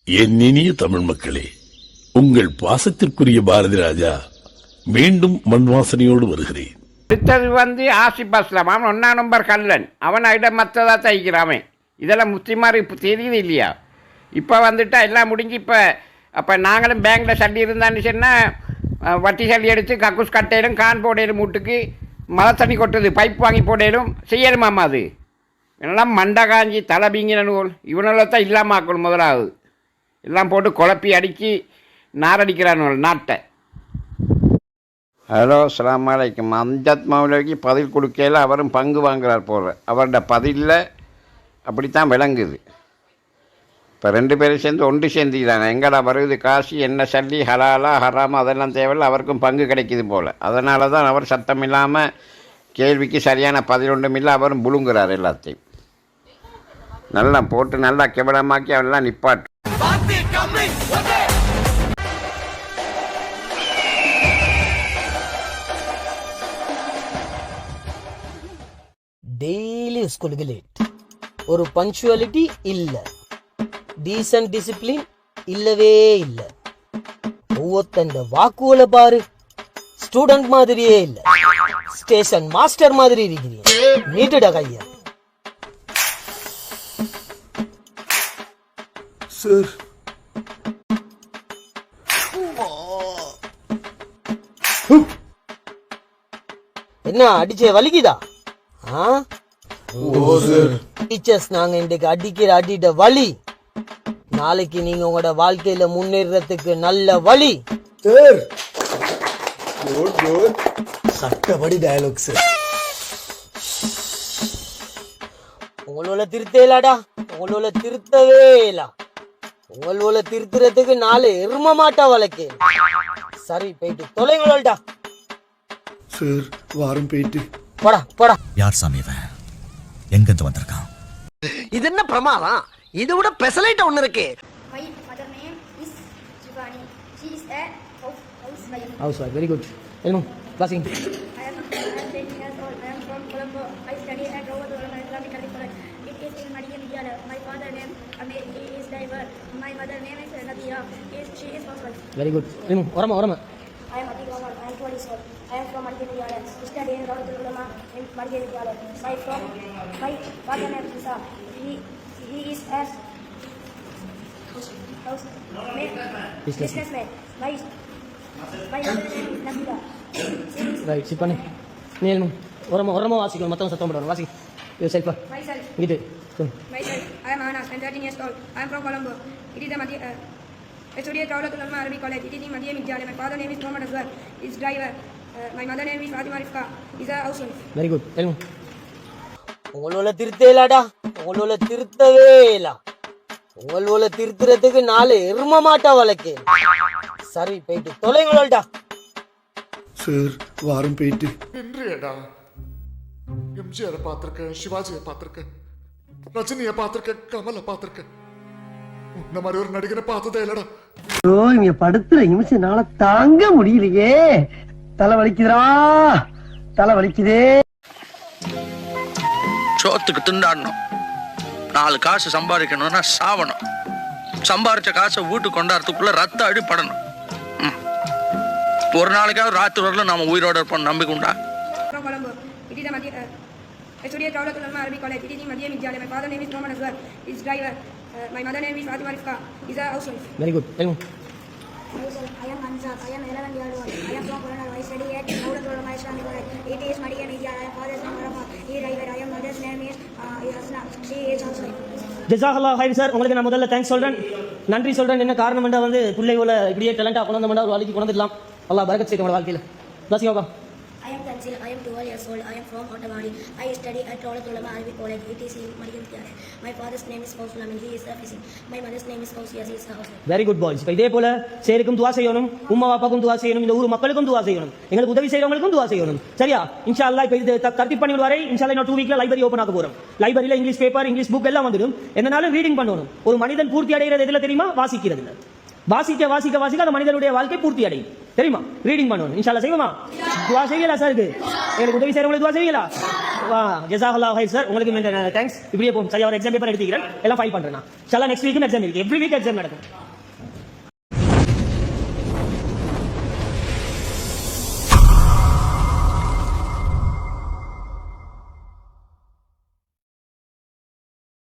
என் இனிய தமிழ் மக்களே, உங்கள் பாசத்திற்குரிய பாரதி ராஜா மீண்டும் மண் வாசனையோடு வருகிறேன். அடுத்தது ஆசிப் அஸ்லாம், அவன் 1 நம்பர் கல்லன். அவன் இடம் மற்றதா தைக்கிறாமே. இதெல்லாம் முஸ்லிமாரு இப்போ தெரியுது இல்லையா? இப்போ வந்துட்டா எல்லாம் முடிஞ்சு. அப்போ நாங்களும் பேங்கில் சல்லி இருந்தான்னு சொன்னால் வட்டி சல்லி எடுத்து கக்கூஸ் கட்டையிலும் கான் போடையிலும் வீட்டுக்கு மழை தண்ணி கொட்டுது பைப் வாங்கி போடையிலும் செய்யணுமாம்மா. அது எல்லாம் மண்டை காஞ்சி தலை பீங்கின நூல் இவனெல்லாம் தான் இல்லாமல் ஆக்கணும். முதலாவது எல்லாம் போட்டு குழப்பி அடித்து நாரடிக்கிறான் நாட்டை. ஹலோ, அஸ்ஸலாமு அலைக்கும். அம்ஜத் மௌலவிக்கு பதில் கொடுக்கையில் அவரும் பங்கு வாங்குறார் போடுற. அவரோட பதிலில் அப்படித்தான் விளங்குது. இப்போ 2 பேரும் சேர்ந்து ஒன்று சேர்ந்துக்கிறாங்க. எங்கடா வருது காசு, என்ன சல்லி, ஹலாலா ஹராமா அதெல்லாம் தேவையில்லை, அவருக்கும் பங்கு கிடைக்கிது போல். அதனால தான் அவர் சத்தம் இல்லாமல் கேள்விக்கு சரியான பதில் ஒன்றும் இல்லை, அவரும் புழுங்குறார் எல்லாத்தையும். நல்லா போட்டு நல்லா கேவலமாக்கி அவெல்லாம் நிப்பாட்டு. டெய்லி ஸ்கூலுக்கு லேட், ஒரு பங்க்சுவாலிட்டி இல்ல, டீசன்ட் டிசிப்ளின் இல்லவே இல்ல. ஒவ்வொருத்தன் வாக்குகளை பாரு, ஸ்டூடெண்ட் மாதிரியே இல்ல, ஸ்டேஷன் மாஸ்டர் மாதிரி இருக்கிறீங்க. நீட்டுடா கையா. சார், என்ன அடிச்சே வலிக்குதா? டீச்சர்ஸ் நாங்க இன்றைக்கு அடிக்கிற அடிட்ட வலி நாளைக்கு நீங்க உங்களோட வாழ்க்கையில முன்னேறதுக்கு நல்ல வழி. சார் சட்டப்படி டயலாக் சார். உங்களோட திருத்தேலாடா, உங்களோட திருத்தவே இல்ல. உங்களோட திருத்துறதுக்கு 4 எரும மாட்டா வழக்கு. சரி, போயிட்டு தொலைங்களா சார். வாரம் போயிட்டு போடா போடா. யார் சாமி இவன்? எங்க இருந்து வந்திருக்கான்? இது என்ன பிரமாதம்? இது விட பெசலைட் ஒண்ணு இருக்கு. My mother name is Shivani. She is a housewife. Housewife, very good. Elmo, classing. I am 10 years old. I am from Colombo. I study at Robert Islamic College. It is in Madian Vidyalaya. My father name Amir. He is driver. My mother name is Nadia. She is housewife. Very good. Elmo, orama. I am Atiq Omar. I am 20 years old. I am from Madian Vidyalaya. I study in Robert Ulama in Madian Vidyalaya. My father name is Isa. He is as businessman. My mother name is Nabila. Right, sit பண்ணு. நீ எல்மு orama வாசிக்கணும், மத்தவங்க சத்தம் போடணும். வாசி. yourself. Myself. Git. Myself. I am Anas. I am 13 years old. I am from Colombo. It is I study at Rawlatul Ulama Arabic College. It is in Madinah Vidyalaya. My father name is Muhammad Azwar. He is driver. My mother name is Fatima Rifka. He is a housewife. Very good. எல்மு. உங்களோட திருத்தேலாடா, உங்களோட திருத்தவே இல்ல. உங்களோட திருத்துறதுக்கு 4 எரும மாட்டா வழக்கு. சரி, போயிட்டு தொலைங்களா sir. வாரம் போயிட்டு இன்றியடா எம்ஜிஆரை பார்த்திருக்கேன், சிவாஜியை பார்த்திருக்கேன், ரஜினியை பார்த்திருக்கேன், கமலை பார்த்திருக்கேன். உன்ன மாதிரி ஒரு நடிகனை பார்த்ததே இல்லடா. இங்க படுத்துற நிமிஷம்னால தாங்க முடியலையே. தலை வலிக்குதுடா, தலை வலிக்குதே. சோத்துக்கு திண்டாடணும், 4 காசு சம்பாதிக்கணும்னா சாவணும். சம்பாதிச்ச காசை வீட்டுக்கு கொண்டாடுறதுக்குள்ள ரத்த அடிப்படணும். ஒரு நாளைக்காவது ராத்திரி வரல நாம உயிரோட இருப்போம், நம்பிக்கை உண்டா? From Colombo. It is I study at Rawlatul Ulama Arabic College. It is in Madinah Vidyalaya. My father name is Muhammad Azwar. He is driver. My mother name is Fatima Rifka. He is a housewife. Very good. எல்மு. I am Ansar. I am 11 years old. I am from Colombo. I study at Rawlatul Ulama Islamic College. It is Madinah Vidyalaya. My father's name is Arafat. He is driver. I am mother's name is Yasna. She is housewife. ஜஸாகல்லாஹ் ஹைர் sir. உங்களுக்கு நான் முதல்ல thanks சொல்றேன், நன்றி சொல்றேன். என்ன காரணம் என்றா பிள்ளைகளை இப்படியே டேலண்டா கொண்டு வந்தா ஒரு வேலைக்கு கொண்டு வந்துடலாம். அல்லாஹ் பரக்கத் செய்யட்டும் உங்களோட வாழ்க்கையில. தாசியோகா. I am Tanzil. I am 12 years old. I am from Ottamadi. I study at Rawlatul Ulama Arabic College. It is in Madinah Vidyalaya. My father's name is Fawzul Amin. He is a physician. My mother's name is Fawzia. She is a housewife. Very good boys. இப்போ இதே போல சேருக்கும் துவா செய்யணும், உம்மா பாப்பாக்கும் துவா செய்யணும், இந்த ஊர் மக்களுக்கும் துவா செய்யணும், எங்களுக்கு உதவி செய்யறவங்களுக்கும் துவா செய்யணும். சரியா? இன்ஷா அல்லாஹ் இப்போ இது தர்த்தீப் பண்ணி விடுவாரே. இன்ஷா அல்லாஹ் இன்னும் 2 வீக்ல லைப்ரரி ஓபன் ஆக போறோம். லைப்ரரியில இங்கிலீஷ் பேப்பர், இங்கிலீஷ் புக் எல்லாம் வந்துடும். என்னனாலும் ரீடிங் பண்ணணும். ஒரு மனிதன் பூர்த்தி அடைகிறது எதுல தெரியுமா? வாசிக்கிறதுல. வாசிக்க வாசிக்க வாசிக்க அந்த மனிதனுடைய வாழ்க்கை பூர்த்தி அடையும். தெரியுமா? ரீடிங் பண்ணணும். இன்ஷா அல்லாஹ் செய்வோமா? துவா செய்யலாம் சாருக்கு. எனக்கு உதவி செய்யறவங்களுக்கு துவா செய்யலாம். ஜஸாகல்லாஹு ஹைர் சார், உங்களுக்கு தேங்க்ஸ். இப்படியே போகும். சரியா, ஒரு எக்ஸாம் பேப்பர் எடுத்துக்கிறேன், எல்லாம் ஃபைல் பண்றேன். நான் நெக்ஸ்ட் வீக்கும் எக்ஸாம் இருக்கு. எவ்ரி வீக் எக்ஸாம் நடக்கும்.